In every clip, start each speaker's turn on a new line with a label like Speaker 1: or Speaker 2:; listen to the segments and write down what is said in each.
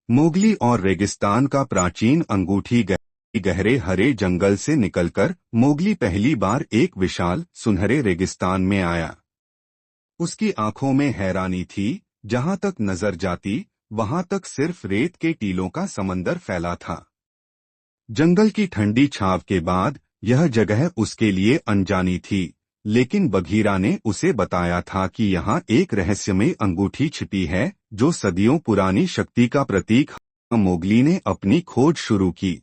Speaker 1: Mowgli और रेगिस्तान का प्राचीन अंगूठी गहरे हरे जंगल से निकलकर मोगली पहली बार एक विशाल सुनहरे रेगिस्तान में आया। उसकी आंखों में हैरानी थी। जहां तक नजर जाती वहां तक सिर्फ रेत के टीलों का समंदर फैला था। जंगल की ठंडी छांव के बाद यह जगह उसके लिए अनजानी थी, लेकिन बघीरा ने उसे बताया था कि यहाँ एक रहस्यमय अंगूठी छिपी है जो सदियों पुरानी शक्ति का प्रतीक है। मोगली ने अपनी खोज शुरू की।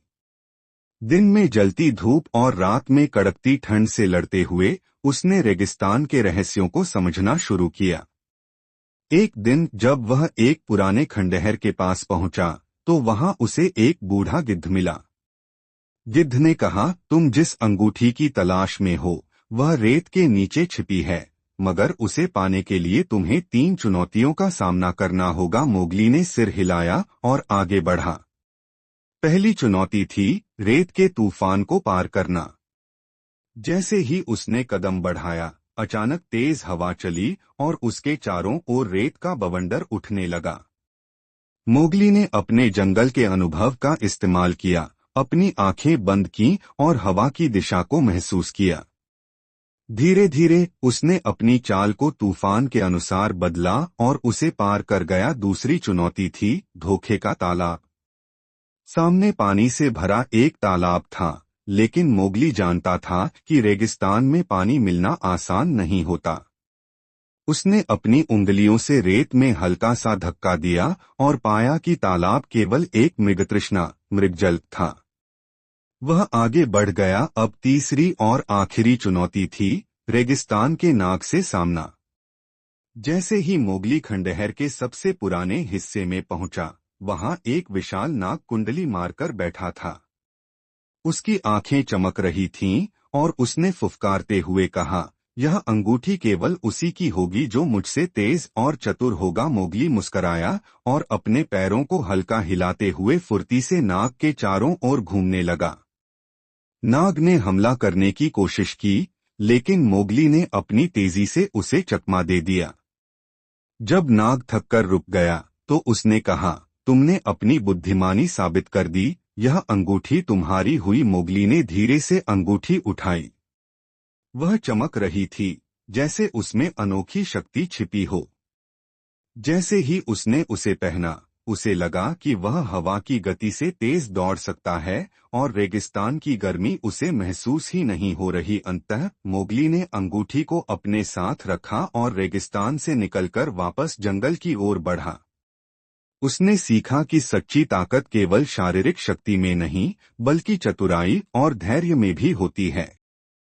Speaker 1: दिन में जलती धूप और रात में कड़कती ठंड से लड़ते हुए उसने रेगिस्तान के रहस्यों को समझना शुरू किया। एक दिन जब वह एक पुराने खंडहर के पास पहुंचा तो वहां उसे एक बूढ़ा गिद्ध मिला। गिद्ध ने कहा, तुम जिस अंगूठी की तलाश में हो वह रेत के नीचे छिपी है, मगर उसे पाने के लिए तुम्हें 3 चुनौतियों का सामना करना होगा। मोगली ने सिर हिलाया और आगे बढ़ा। पहली चुनौती थी रेत के तूफान को पार करना। जैसे ही उसने कदम बढ़ाया, अचानक तेज हवा चली और उसके चारों ओर रेत का बवंडर उठने लगा। मोगली ने अपने जंगल के अनुभव का इस्तेमाल किया, अपनी आंखें बंद की और हवा की दिशा को महसूस किया। धीरे धीरे उसने अपनी चाल को तूफान के अनुसार बदला और उसे पार कर गया। दूसरी चुनौती थी धोखे का तालाब। सामने पानी से भरा एक तालाब था, लेकिन मोगली जानता था कि रेगिस्तान में पानी मिलना आसान नहीं होता। उसने अपनी उंगलियों से रेत में हल्का सा धक्का दिया और पाया कि तालाब केवल एक मृगतृष्णा मृगजल था। वह आगे बढ़ गया। अब तीसरी और आखिरी चुनौती थी रेगिस्तान के नाग से सामना। जैसे ही मोगली खंडहर के सबसे पुराने हिस्से में पहुंचा, वहां एक विशाल नाग कुंडली मारकर बैठा था। उसकी आंखें चमक रही थीं और उसने फुफकारते हुए कहा, यह अंगूठी केवल उसी की होगी जो मुझसे तेज और चतुर होगा। मोगली मुस्कराया और अपने पैरों को हल्का हिलाते हुए फुर्ती से नाग के चारों ओर घूमने लगा। नाग ने हमला करने की कोशिश की, लेकिन मोगली ने अपनी तेजी से उसे चकमा दे दिया। जब नाग थककर रुक गया तो उसने कहा, तुमने अपनी बुद्धिमानी साबित कर दी, यह अंगूठी तुम्हारी हुई। मोगली ने धीरे से अंगूठी उठाई। वह चमक रही थी जैसे उसमें अनोखी शक्ति छिपी हो। जैसे ही उसने उसे पहना, उसे लगा कि वह हवा की गति से तेज दौड़ सकता है और रेगिस्तान की गर्मी उसे महसूस ही नहीं हो रही। अंततः मोगली ने अंगूठी को अपने साथ रखा और रेगिस्तान से निकलकर वापस जंगल की ओर बढ़ा। उसने सीखा कि सच्ची ताकत केवल शारीरिक शक्ति में नहीं, बल्कि चतुराई और धैर्य में भी होती है।